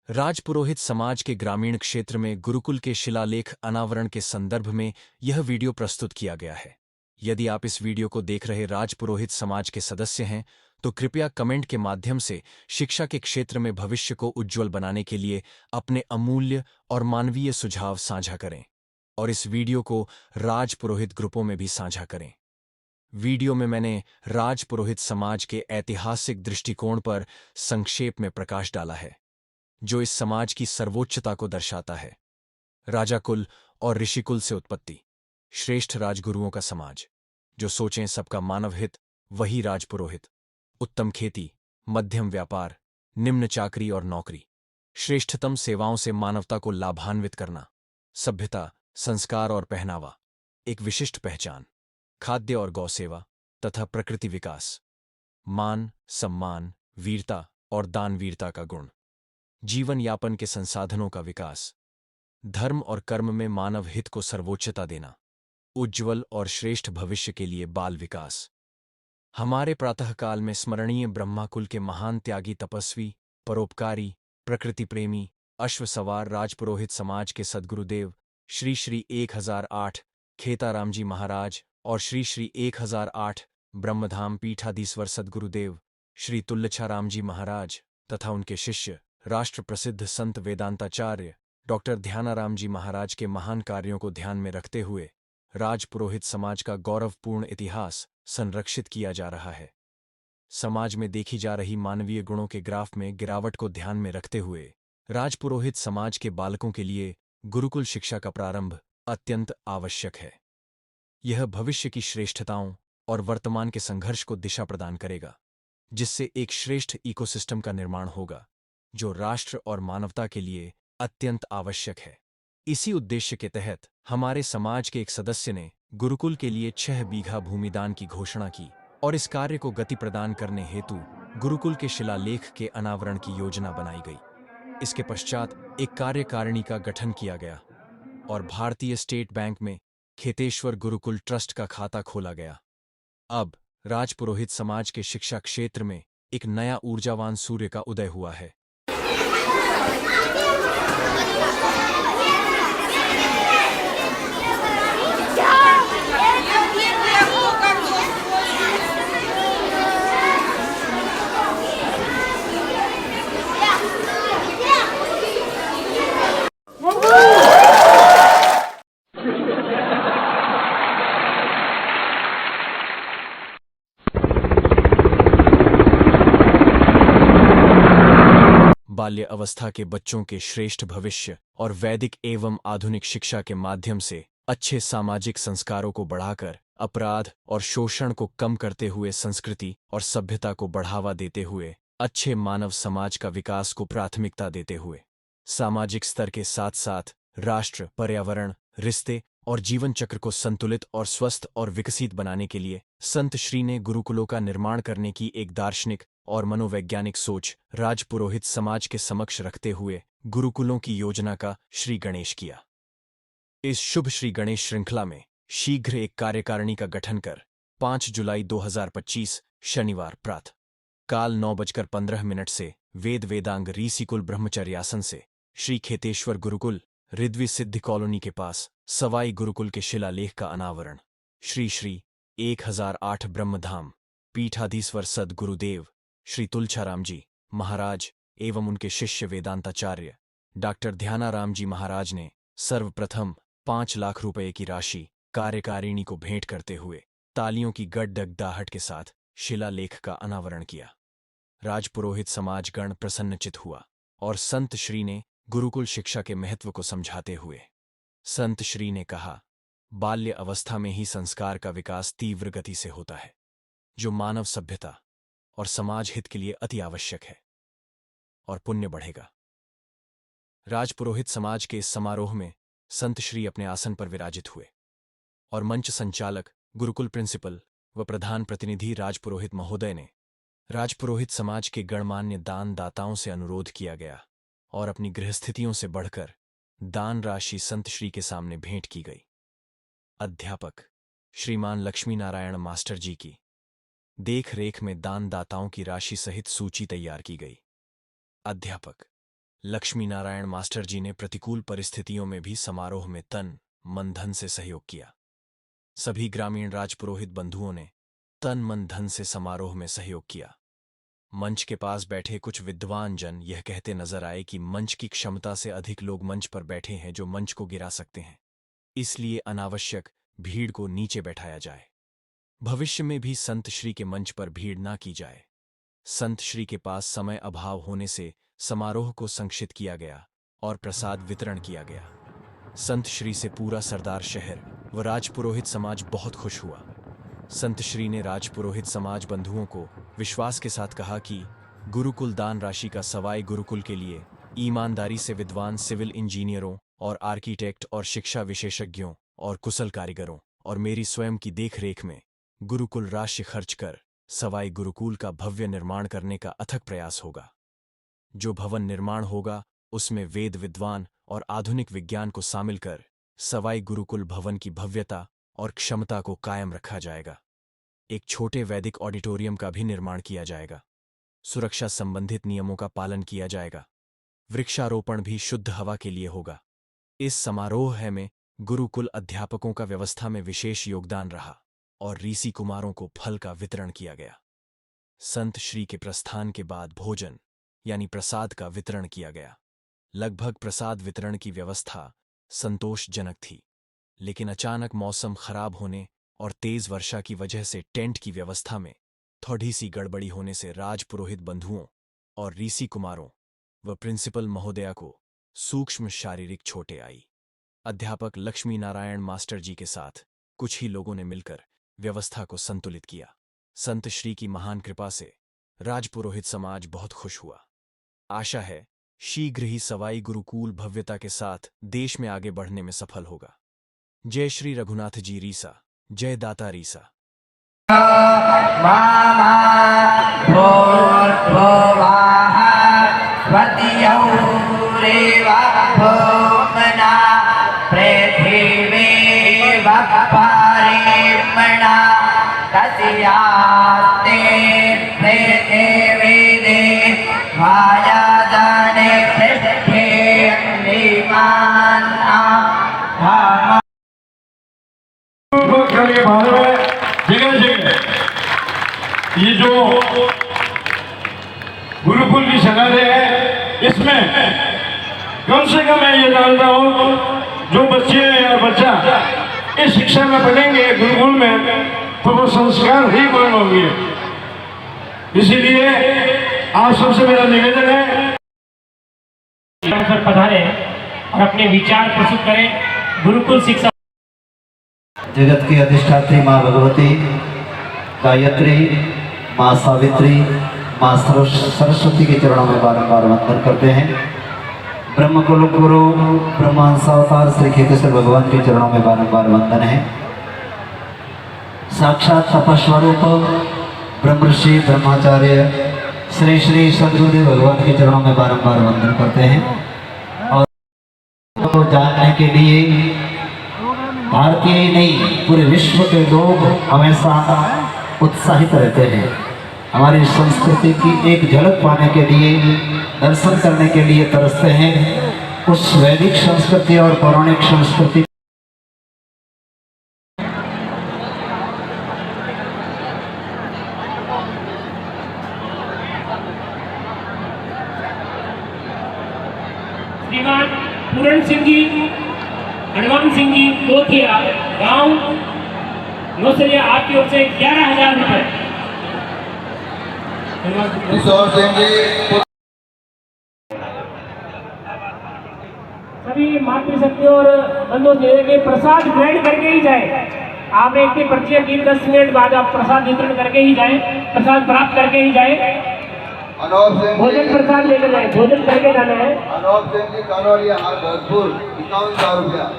राजपुरोहित समाज के ग्रामीण क्षेत्र में गुरुकुल के शिलालेख अनावरण के संदर्भ में यह वीडियो प्रस्तुत किया गया है। यदि आप इस वीडियो को देख रहे राजपुरोहित समाज के सदस्य हैं, तो कृपया कमेंट के माध्यम से शिक्षा के क्षेत्र में भविष्य को उज्ज्वल बनाने के लिए अपने अमूल्य और मानवीय सुझाव साझा करें और इस वीडियो को राजपुरोहित ग्रुपों में भी साझा करें। वीडियो में मैंने राजपुरोहित समाज के ऐतिहासिक दृष्टिकोण पर संक्षेप में प्रकाश डाला है, जो इस समाज की सर्वोच्चता को दर्शाता है। राजाकुल और ऋषिकुल से उत्पत्ति, श्रेष्ठ राजगुरुओं का समाज, जो सोचें सबका मानव हित, वही राजपुरोहित। उत्तम खेती, मध्यम व्यापार, निम्न चाकरी और नौकरी, श्रेष्ठतम सेवाओं से मानवता को लाभान्वित करना, सभ्यता, संस्कार और पहनावा, एक विशिष्ट पहचान, खाद्य और गौसेवा तथा प्रकृति विकास, मान, सम्मान, वीरता और दानवीरता का गुण, जीवन यापन के संसाधनों का विकास, धर्म और कर्म में मानव हित को सर्वोच्चता देना, उज्ज्वल और श्रेष्ठ भविष्य के लिए बाल विकास। हमारे प्रातःकाल में स्मरणीय ब्रह्माकुल के महान त्यागी, तपस्वी, परोपकारी, प्रकृति प्रेमी, अश्वसवार राजपुरोहित समाज के सद्गुरुदेव श्री श्री 1008 खेताराम जी महाराज और श्री श्री 1008 ब्रह्मधाम पीठाधीश्वर सद्गुरुदेव श्री तुल्लछाराम जी महाराज तथा उनके शिष्य राष्ट्र प्रसिद्ध संत वेदांताचार्य डॉक्टर ध्यानाराम जी महाराज के महान कार्यों को ध्यान में रखते हुए राजपुरोहित समाज का गौरवपूर्ण इतिहास संरक्षित किया जा रहा है। समाज में देखी जा रही मानवीय गुणों के ग्राफ में गिरावट को ध्यान में रखते हुए राजपुरोहित समाज के बालकों के लिए गुरुकुल शिक्षा का प्रारंभ अत्यंत आवश्यक है। यह भविष्य की श्रेष्ठताओं और वर्तमान के संघर्ष को दिशा प्रदान करेगा, जिससे एक श्रेष्ठ इकोसिस्टम का निर्माण होगा, जो राष्ट्र और मानवता के लिए अत्यंत आवश्यक है। इसी उद्देश्य के तहत हमारे समाज के एक सदस्य ने गुरुकुल के लिए 6 बीघा भूमिदान की घोषणा की और इस कार्य को गति प्रदान करने हेतु गुरुकुल के शिलालेख के अनावरण की योजना बनाई गई। इसके पश्चात एक कार्यकारिणी का गठन किया गया और भारतीय स्टेट बैंक में खेतेश्वर गुरुकुल ट्रस्ट का खाता खोला गया। अब राजपुरोहित समाज के शिक्षा क्षेत्र में एक नया ऊर्जावान सूर्य का उदय हुआ है। बाल्य अवस्था के बच्चों के श्रेष्ठ भविष्य और वैदिक एवं आधुनिक शिक्षा के माध्यम से अच्छे सामाजिक संस्कारों को बढ़ाकर अपराध और शोषण को कम करते हुए संस्कृति और सभ्यता को बढ़ावा देते हुए अच्छे मानव समाज का विकास को प्राथमिकता देते हुए सामाजिक स्तर के साथ साथ राष्ट्र, पर्यावरण, रिश्ते और जीवन चक्र को संतुलित और स्वस्थ और विकसित बनाने के लिए संत श्री ने गुरुकुलों का निर्माण करने की एक दार्शनिक और मनोवैज्ञानिक सोच राजपुरोहित समाज के समक्ष रखते हुए गुरुकुलों की योजना का श्री गणेश किया। इस शुभ श्री गणेश श्रृंखला में शीघ्र एक कार्यकारिणी का गठन कर 5 जुलाई 2025 शनिवार प्रातः काल 9:15 से वेद वेदांग ऋषिकुल ब्रह्मचर्यासन से श्री खेतेश्वर गुरुकुल रिद्वी सिद्धि कॉलोनी के पास सवाई गुरुकुल के शिलालेख का अनावरण श्री श्री 1008 ब्रह्मधाम पीठाधीश्वर सद्गुरुदेव श्री तुलछाराम जी महाराज एवं उनके शिष्य वेदांताचार्य डॉक्टर ध्यानाराम जी महाराज ने सर्वप्रथम 5 लाख रुपए की राशि कार्यकारिणी को भेंट करते हुए तालियों की गड़गड़ाहट के साथ शिलालेख का अनावरण किया। राजपुरोहित समाजगण प्रसन्नचित हुआ और संत श्री ने गुरुकुल शिक्षा के महत्व को समझाते हुए संत श्री ने कहा, बाल्य अवस्था में ही संस्कार का विकास तीव्र गति से होता है, जो मानव सभ्यता और समाज हित के लिए अति आवश्यक है और पुण्य बढ़ेगा। राजपुरोहित समाज के इस समारोह में संत श्री अपने आसन पर विराजित हुए और मंच संचालक, गुरुकुल प्रिंसिपल व प्रधान प्रतिनिधि राजपुरोहित महोदय ने राजपुरोहित समाज के गणमान्य दान दाताओं से अनुरोध किया गया और अपनी गृहस्थितियों से बढ़कर दान राशि संत श्री के सामने भेंट की गई। अध्यापक श्रीमान लक्ष्मी नारायण मास्टर जी की देख रेख में दान दाताओं की राशि सहित सूची तैयार की गई। अध्यापक लक्ष्मी नारायण मास्टर जी ने प्रतिकूल परिस्थितियों में भी समारोह में तन मन धन से सहयोग किया। सभी ग्रामीण राजपुरोहित बंधुओं ने तन मन धन से समारोह में सहयोग किया। मंच के पास बैठे कुछ विद्वान जन यह कहते नजर आए कि मंच की क्षमता से अधिक लोग मंच पर बैठे हैं जो मंच को गिरा सकते हैं, इसलिए अनावश्यक भीड़ को नीचे बैठाया जाए। भविष्य में भी संत श्री के मंच पर भीड़ ना की जाए। संत श्री के पास समय अभाव होने से समारोह को संक्षिप्त किया गया और प्रसाद वितरण किया गया। संत श्री से पूरा सरदार शहर व राजपुरोहित समाज बहुत खुश हुआ। संत श्री ने राजपुरोहित समाज बंधुओं को विश्वास के साथ कहा कि गुरुकुल दान राशि का सवाई गुरुकुल के लिए ईमानदारी से विद्वान सिविल इंजीनियरों और आर्किटेक्ट और शिक्षा विशेषज्ञों और कुशल कारीगरों और मेरी स्वयं की देखरेख में गुरुकुल राशि खर्च कर सवाई गुरुकुल का भव्य निर्माण करने का अथक प्रयास होगा। जो भवन निर्माण होगा उसमें वेद विद्वान और आधुनिक विज्ञान को शामिल कर सवाई गुरुकुल भवन की भव्यता और क्षमता को कायम रखा जाएगा। एक छोटे वैदिक ऑडिटोरियम का भी निर्माण किया जाएगा। सुरक्षा संबंधित नियमों का पालन किया जाएगा। वृक्षारोपण भी शुद्ध हवा के लिए होगा। इस समारोह में गुरुकुल अध्यापकों का व्यवस्था में विशेष योगदान रहा और ऋषि कुमारों को फल का वितरण किया गया। संत श्री के प्रस्थान के बाद भोजन यानी प्रसाद का वितरण किया गया। लगभग प्रसाद वितरण की व्यवस्था संतोषजनक थी, लेकिन अचानक मौसम खराब होने और तेज वर्षा की वजह से टेंट की व्यवस्था में थोड़ी सी गड़बड़ी होने से राजपुरोहित बंधुओं और ऋषि कुमारों व प्रिंसिपल महोदया को सूक्ष्म शारीरिक चोटें आई। अध्यापक लक्ष्मी नारायण मास्टर जी के साथ कुछ ही लोगों ने मिलकर व्यवस्था को संतुलित किया। संत श्री की महान कृपा से राजपुरोहित समाज बहुत खुश हुआ। आशा है शीघ्र ही सवाई गुरुकुल भव्यता के साथ देश में आगे बढ़ने में सफल होगा। जय श्री रघुनाथ जी रीसा, जय दाता रीसा। जगह जगह ये जो गुरुकुल की शहर है, इसमें कम से कम मैं ये जानता हूँ जो बच्चे या बच्चा इस शिक्षा में पढ़ेंगे गुरुकुल में तो वो संस्कार ही पूर्ण होंगे। इसीलिए आप सबसे मेरा निवेदन है सर पधारे और अपने विचार प्रस्तुत करें। गुरुकुल शिक्षा जगत की अधिष्ठात्री माँ भगवती, गायत्री, माँ सावित्री, माँ सरस्वती के चरणों में बारंबार वंदन करते हैं। ब्रह्म कुल गुरु ब्रह्मांश अवतार श्री खेतेश्वर भगवान के चरणों में बारंबार वंदन है। साक्षात तपस्वरूप ब्रह्मर्षि ब्रह्माचार्य श्री श्री सद्गुरुदेव भगवान के चरणों में बारंबार वंदन करते हैं। और को जानने के लिए भारतीय ही नहीं पूरे विश्व के लोग हमेशा उत्साहित रहते हैं। हमारी संस्कृति की एक झलक पाने के लिए, दर्शन करने के लिए तरसते हैं। उस वैदिक संस्कृति और पौराणिक संस्कृति श्रीमान पूरण सिंह जी, हनुमान सिंह जी कोथिया गांव नौसरिया आपकी ओर से 11,000 रुपए। सभी मातृशक्ति और बंधु के प्रसाद ग्रहण करके ही जाए। आप एक की पर्ची की 10 मिनट बाद आप प्रसाद वितरण करके ही जाए, प्रसाद प्राप्त करके ही जाए। भोजन प्रसाद लेकर जाए, भोजन करके जाना है। अनोप सिंह जी कानौरिया, भोजपुर 51,000 रुपया।